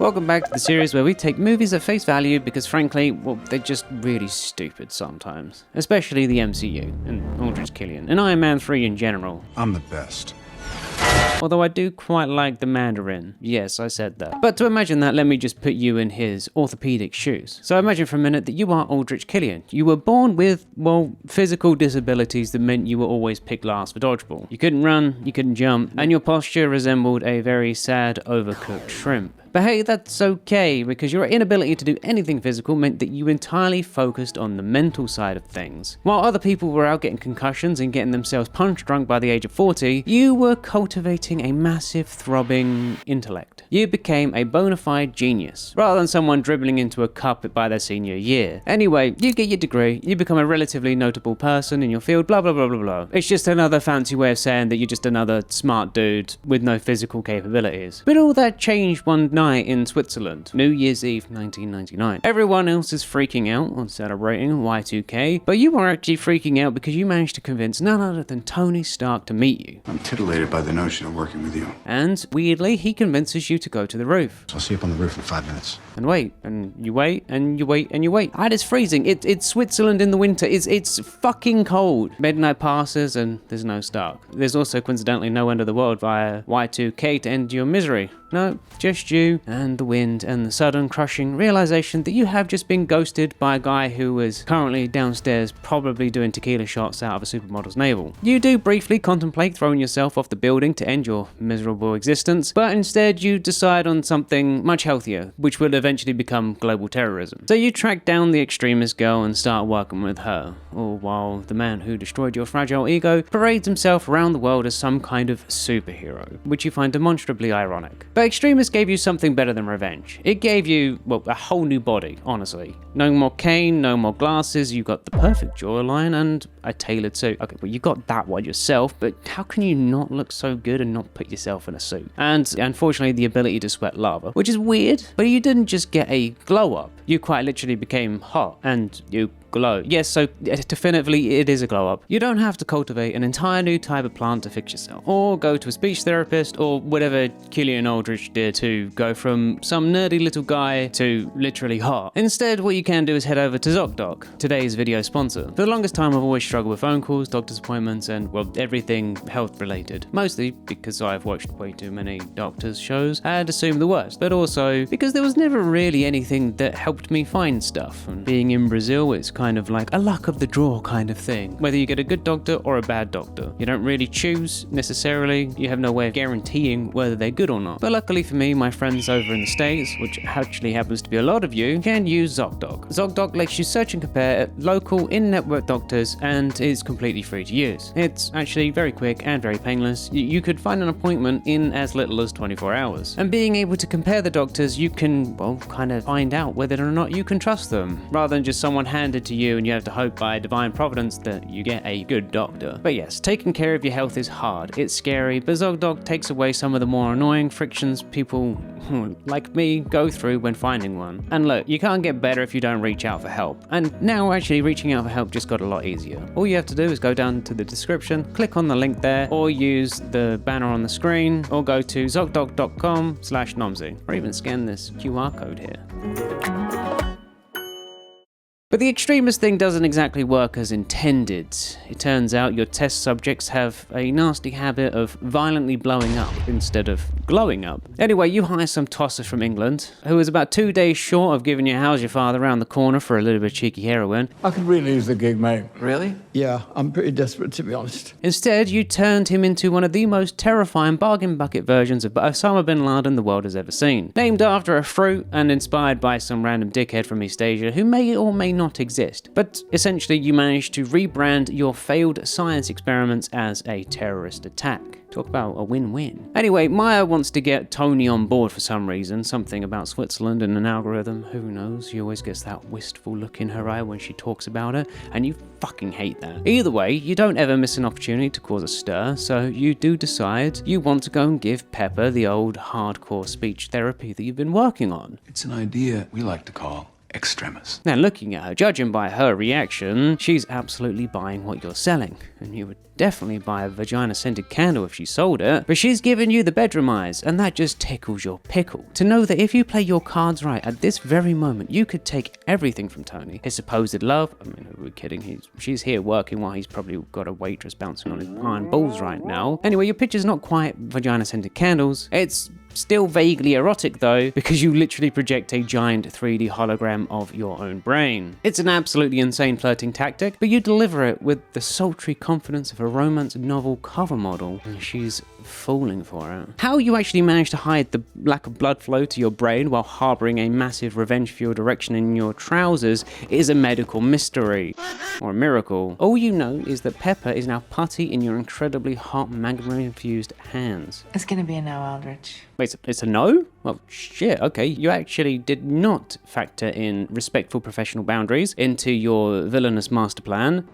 Welcome back to the series where we take movies at face value because frankly, well, they're just really stupid sometimes. Especially the MCU, and Aldrich, Killian, and Iron Man 3 in general. I'm the best. Although I do quite like the Mandarin. Yes, I said that. But to imagine that, let me just put you in his orthopedic shoes. So imagine for a minute that you are Aldrich Killian. You were born with, well, physical disabilities that meant you were always picked last for dodgeball. You couldn't run, you couldn't jump, and your posture resembled a very sad, overcooked shrimp. But hey, that's okay, because your inability to do anything physical meant that you entirely focused on the mental side of things. While other people were out getting concussions and getting themselves punch drunk by the age of 40, you were cultivating a massive, throbbing intellect. You became a bona fide genius, rather than someone dribbling into a cup by their senior year. Anyway, you get your degree, you become a relatively notable person in your field, blah blah blah blah blah. It's just another fancy way of saying that you're just another smart dude with no physical capabilities. But all that changed one night in Switzerland, New Year's Eve 1999. Everyone else is freaking out on celebrating Y2K, but you are actually freaking out because you managed to convince none other than Tony Stark to meet you. I'm titillated by the notion of working with you. And weirdly, he convinces you to go to the roof. I'll see you up on the roof in 5 minutes. And wait, and you wait, and you wait, and you wait. And it's freezing. It's Switzerland in the winter. It's fucking cold. Midnight passes and there's no Stark. There's also coincidentally no end of the world via Y2K to end your misery. No, just you and the wind and the sudden crushing realization that you have just been ghosted by a guy who is currently downstairs probably doing tequila shots out of a supermodel's navel. You do briefly contemplate throwing yourself off the building to end your miserable existence, but instead you decide on something much healthier, which will eventually become global terrorism. So you track down the extremist girl and start working with her, all while the man who destroyed your fragile ego parades himself around the world as some kind of superhero, which you find demonstrably ironic. But Extremist gave you something better than revenge. It gave you, well, a whole new body, honestly. No more cane, no more glasses, you got the perfect jawline and a tailored suit. Okay, well, you got that one yourself, but how can you not look so good and not put yourself in a suit? And unfortunately, the ability to sweat lava, which is weird, but you didn't just get a glow up. You quite literally became hot and you glow. Yes, so definitively it is a glow up. You don't have to cultivate an entire new type of plant to fix yourself, or go to a speech therapist, or whatever Killian Aldrich did to go from some nerdy little guy to literally hot. Instead, what you can do is head over to ZocDoc, today's video sponsor. For the longest time, I've always struggled with phone calls, doctor's appointments, and, well, everything health related. Mostly because I've watched way too many doctors' shows and assumed the worst, but also because there was never really anything that helped me find stuff. And being in Brazil, it's kind of like a luck of the draw kind of thing. Whether you get a good doctor or a bad doctor. You don't really choose necessarily. You have no way of guaranteeing whether they're good or not. But luckily for me, my friends over in the States, which actually happens to be a lot of you, can use ZocDoc. ZocDoc lets you search and compare local in-network doctors and is completely free to use. It's actually very quick and very painless. You could find an appointment in as little as 24 hours. And being able to compare the doctors, you can, well, kind of find out whether or not you can trust them, rather than just someone handed to you and you have to hope by divine providence that you get a good doctor. But yes, taking care of your health is hard, it's scary, but ZocDoc takes away some of the more annoying frictions people like me go through when finding one. And look, you can't get better if you don't reach out for help. And now actually reaching out for help just got a lot easier. All you have to do is go down to the description, click on the link there, or use the banner on the screen, or go to zocdoc.com/nomsy, or even scan this QR code here. But the extremist thing doesn't exactly work as intended. It turns out your test subjects have a nasty habit of violently blowing up instead of glowing up. Anyway, you hire some tosser from England, who is about 2 days short of giving you How's Your Father around the corner for a little bit of cheeky heroin. I could really use the gig, mate. Really? Yeah, I'm pretty desperate, to be honest. Instead, you turned him into one of the most terrifying bargain bucket versions of Osama bin Laden the world has ever seen. Named after a fruit and inspired by some random dickhead from East Asia who may or may not exist. But essentially, you managed to rebrand your failed science experiments as a terrorist attack. Talk about a win-win. Anyway, Maya wants to get Tony on board for some reason, something about Switzerland and an algorithm, who knows, she always gets that wistful look in her eye when she talks about it, and you fucking hate that. Either way, you don't ever miss an opportunity to cause a stir, so you do decide you want to go and give Pepper the old hardcore speech therapy that you've been working on. It's an idea we like to call extremis. Now, looking at her, judging by her reaction, she's absolutely buying what you're selling. And you would definitely buy a vagina-scented candle if she sold it, but she's giving you the bedroom eyes, and that just tickles your pickle. To know that if you play your cards right, at this very moment, you could take everything from Tony. His supposed love, I mean, who are we kidding? She's here working while he's probably got a waitress bouncing on his iron balls right now. Anyway, your picture's not quite vagina-scented candles. It's still vaguely erotic though, because you literally project a giant 3D hologram of your own brain. It's an absolutely insane flirting tactic, but you deliver it with the sultry confidence of a romance novel cover model, and she's falling for it. How you actually manage to hide the lack of blood flow to your brain while harboring a massive revenge-fueled erection in your trousers is a medical mystery. Or a miracle. All you know is that Pepper is now putty in your incredibly hot magma-infused hands. It's gonna be a no, Aldrich. Wait, it's a no? Well, shit, okay. You actually did not factor in respectful professional boundaries into your villainous master plan.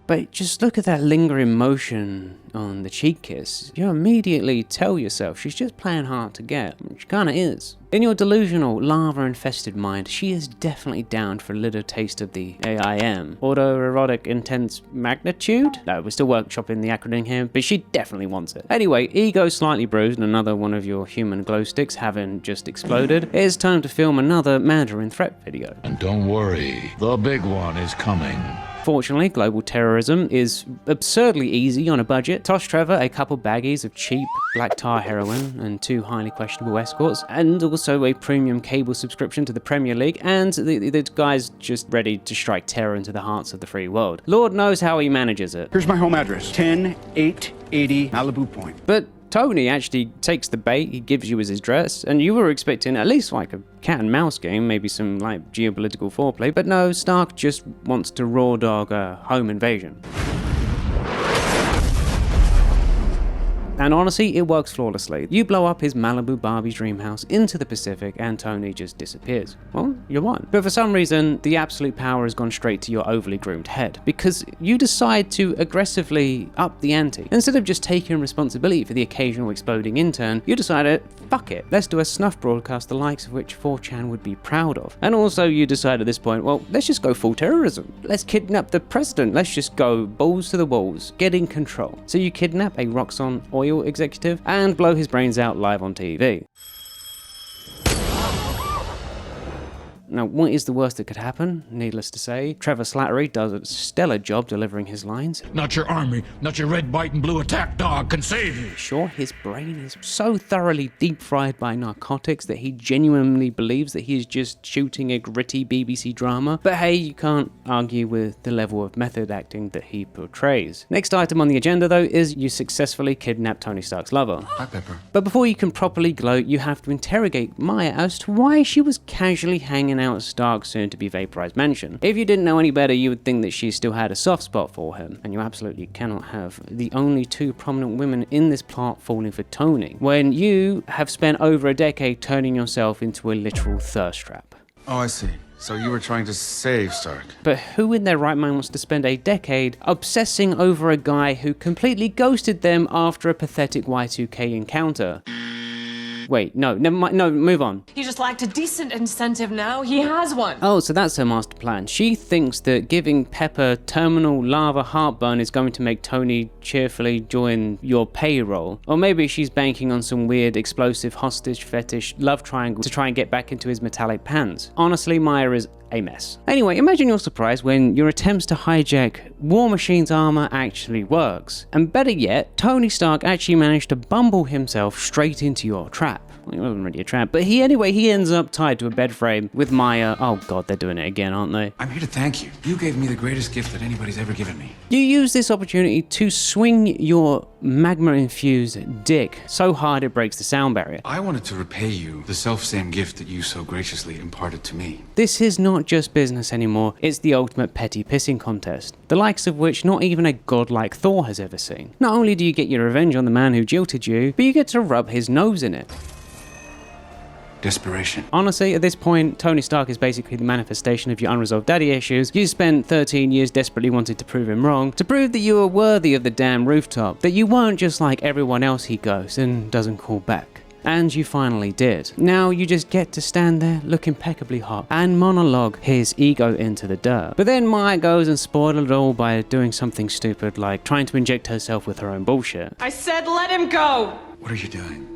But just look at that lingering motion on the cheek kiss. You immediately tell yourself she's just playing hard to get. She kinda is. In your delusional, lava-infested mind, she is definitely down for a little taste of the AIM. Autoerotic intense magnitude? No, we're still workshopping the acronym here, but she definitely wants it. Anyway, ego slightly bruised and another one of your human glow sticks having just exploded, it's time to film another Mandarin threat video. And don't worry, the big one is coming. Fortunately, global terrorism is absurdly easy on a budget. Toss Trevor a couple baggies of cheap black tar heroin and 2 highly questionable escorts, and also a premium cable subscription to the Premier League, and the guy's just ready to strike terror into the hearts of the free world. Lord knows how he manages it. Here's my home address, 10880 Malibu Point. But Tony actually takes the bait, he gives you his address, and you were expecting at least like a cat and mouse game, maybe some like geopolitical foreplay, but no, Stark just wants to raw dog a home invasion. And honestly, it works flawlessly. You blow up his Malibu Barbie dream house into the Pacific and Tony just disappears. Well, you won. But for some reason, the absolute power has gone straight to your overly groomed head, because you decide to aggressively up the ante. Instead of just taking responsibility for the occasional exploding intern, you decided, fuck it, let's do a snuff broadcast the likes of which 4chan would be proud of. And also you decide at this point, well, let's just go full terrorism. Let's kidnap the president. Let's just go balls to the walls, get in control. So you kidnap a Roxxon oil executive and blow his brains out live on TV. Now, what is the worst that could happen? Needless to say, Trevor Slattery does a stellar job delivering his lines. Not your army, not your red, white, and blue attack dog can save you. Sure, his brain is so thoroughly deep-fried by narcotics that he genuinely believes that he is just shooting a gritty BBC drama. But hey, you can't argue with the level of method acting that he portrays. Next item on the agenda, though, is you successfully kidnap Tony Stark's lover. Hi, Pepper. But before you can properly gloat, you have to interrogate Maya as to why she was casually hanging out at Stark's soon-to-be vaporized mansion. If you didn't know any better, you would think that she still had a soft spot for him, and you absolutely cannot have the only 2 prominent women in this plot falling for Tony, when you have spent over a decade turning yourself into a literal thirst trap. Oh, I see. So you were trying to save Stark. But who in their right mind wants to spend a decade obsessing over a guy who completely ghosted them after a pathetic Y2K encounter? Wait, no, never mind, no, move on. He just lacked a decent incentive now. He has one. Oh, so that's her master plan. She thinks that giving Pepper terminal lava heartburn is going to make Tony cheerfully join your payroll. Or maybe she's banking on some weird explosive hostage fetish love triangle to try and get back into his metallic pants. Honestly, Maya is a mess. Anyway, imagine your surprise when your attempts to hijack War Machine's armor actually works. And better yet, Tony Stark actually managed to bumble himself straight into your trap. Well, it wasn't really a trap, but he ends up tied to a bed frame with Maya. Oh god, they're doing it again, aren't they? I'm here to thank you. You gave me the greatest gift that anybody's ever given me. You use this opportunity to swing your magma-infused dick so hard it breaks the sound barrier. I wanted to repay you the self-same gift that you so graciously imparted to me. This is not just business anymore, it's the ultimate petty pissing contest, the likes of which not even a godlike Thor has ever seen. Not only do you get your revenge on the man who jilted you, but you get to rub his nose in it. Desperation. Honestly, at this point, Tony Stark is basically the manifestation of your unresolved daddy issues. You spent 13 years desperately wanting to prove him wrong, to prove that you were worthy of the damn rooftop, that you weren't just like everyone else he goes and doesn't call back. And you finally did. Now you just get to stand there, look impeccably hot, and monologue his ego into the dirt. But then Maya goes and spoils it all by doing something stupid like trying to inject herself with her own bullshit. I said let him go! What are you doing?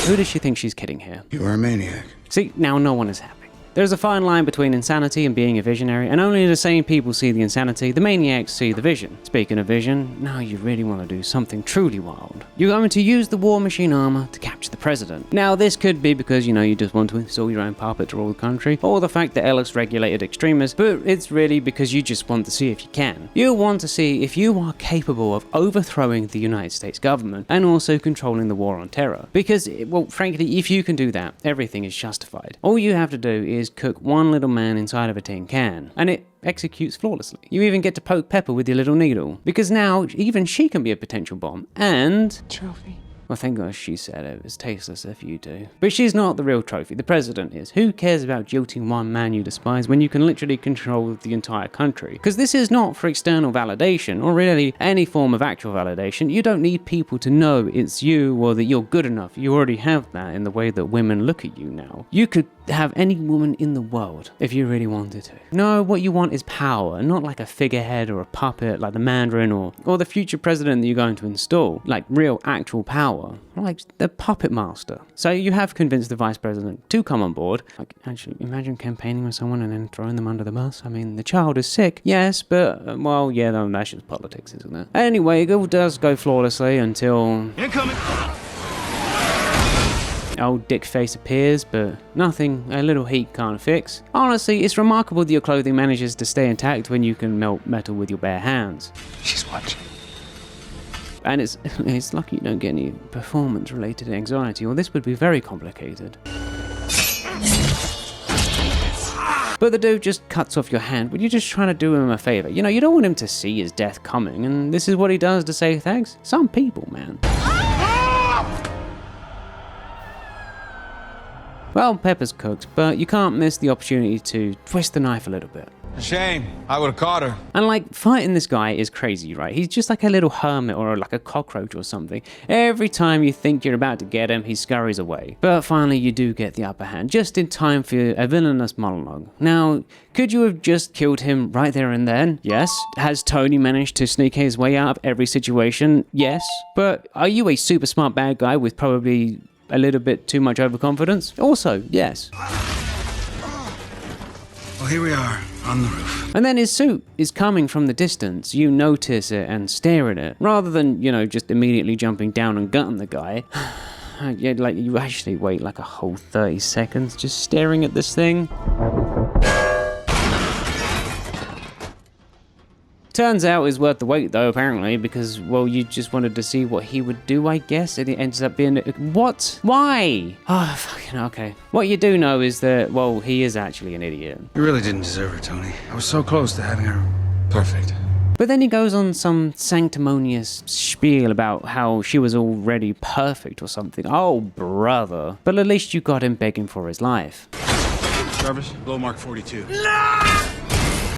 Who does she think she's kidding here? You are a maniac. See, now no one is happy. There's a fine line between insanity and being a visionary, and only the same people see the insanity, the maniacs see the vision. Speaking of vision, now you really want to do something truly wild. You're going to use the war machine armor to capture the president. Now this could be because, you just want to install your own puppet to rule the country, or the fact that Ellis regulated extremists, but it's really because you just want to see if you can. You want to see if you are capable of overthrowing the United States government, and also controlling the war on terror. Because, well, frankly, if you can do that, everything is justified. All you have to do is cook one little man inside of a tin can, and it executes flawlessly. You even get to poke Pepper with your little needle, because now even she can be a potential bomb, and... Trophy. Well, thank God she said it was tasteless if you do. But she's not the real trophy, the president is. Who cares about jilting one man you despise when you can literally control the entire country? Because this is not for external validation, or really any form of actual validation. You don't need people to know it's you or that you're good enough. You already have that in the way that women look at you now. You could have any woman in the world if you really wanted to. No, what you want is power, not like a figurehead or a puppet like the Mandarin or the future president that you're going to install. Like real actual power, like the puppet master. So you have convinced the vice president to come on board. Like, actually, imagine campaigning with someone and then throwing them under the bus. I mean, the child is sick, yes, but well, yeah, no, that's just politics, isn't it? Anyway, it all does go flawlessly until Incoming! old dick face appears, but nothing a little heat can't fix. Honestly, it's remarkable that your clothing manages to stay intact when you can melt metal with your bare hands. She's watching. And it's lucky you don't get any performance-related anxiety, or this would be very complicated. But the dude just cuts off your hand, but you're just trying to do him a favor. You don't want him to see his death coming, and this is what he does to say thanks. Some people, man. Well, Pepper's cooked, but you can't miss the opportunity to twist the knife a little bit. Shame. I would have caught her. And like, fighting this guy is crazy, right? He's just like a little hermit or like a cockroach or something. Every time you think you're about to get him, he scurries away. But finally, you do get the upper hand, just in time for a villainous monologue. Now, could you have just killed him right there and then? Yes. Has Tony managed to sneak his way out of every situation? Yes. But are you a super smart bad guy with probably a little bit too much overconfidence? Also, yes. Well, here we are, on the roof. And then his suit is coming from the distance. You notice it and stare at it, rather than, just immediately jumping down and gutting the guy. Yeah, like, you actually wait like a whole 30 seconds just staring at this thing. Turns out it's worth the wait though, apparently, because, well, you just wanted to see what he would do, I guess, and it ends up being... What? Why? Oh, fucking okay. What you do know is that, well, he is actually an idiot. You really didn't deserve her, Tony. I was so close to having her. Perfect. But then he goes on some sanctimonious spiel about how she was already perfect or something. Oh, brother. But at least you got him begging for his life. Jarvis, low mark 42.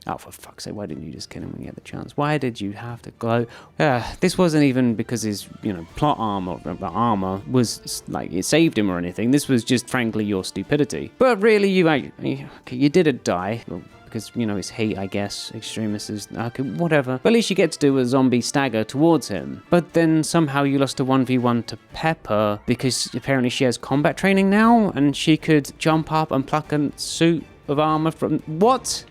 Oh, for fuck's sake, why didn't you just kill him when you had the chance? Why did you have to glow? This wasn't even because his, plot armor was, like, it saved him or anything. This was just, frankly, your stupidity. But really, you didn't die. Well, because, it's hate, I guess. Extremists is, okay, whatever. But at least you get to do a zombie stagger towards him. But then somehow you lost a 1v1 to Pepper because apparently she has combat training now and she could jump up and pluck a suit of armor from... What?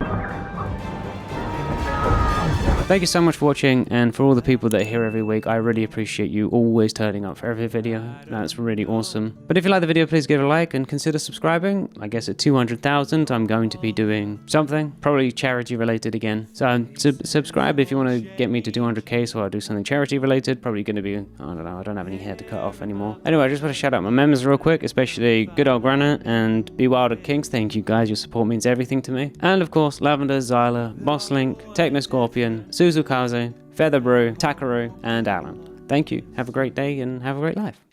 Thank you so much for watching, and for all the people that are here every week, I really appreciate you always turning up for every video. That's really awesome. But if you like the video, please give it a like and consider subscribing. I guess at 200,000, I'm going to be doing something, probably charity related again. So subscribe if you want to get me to 200k, so I'll do something charity related. Probably going to be, I don't know, I don't have any hair to cut off anymore. Anyway, I just want to shout out my members real quick, especially Good Old Granite and Be Wild at Kings. Thank you guys, your support means everything to me. And of course, Lavender, Zyla, Boss Link, Techno Scorpion, Suzukaze, Featherbrew, Takaru, and Alan. Thank you. Have a great day and have a great life.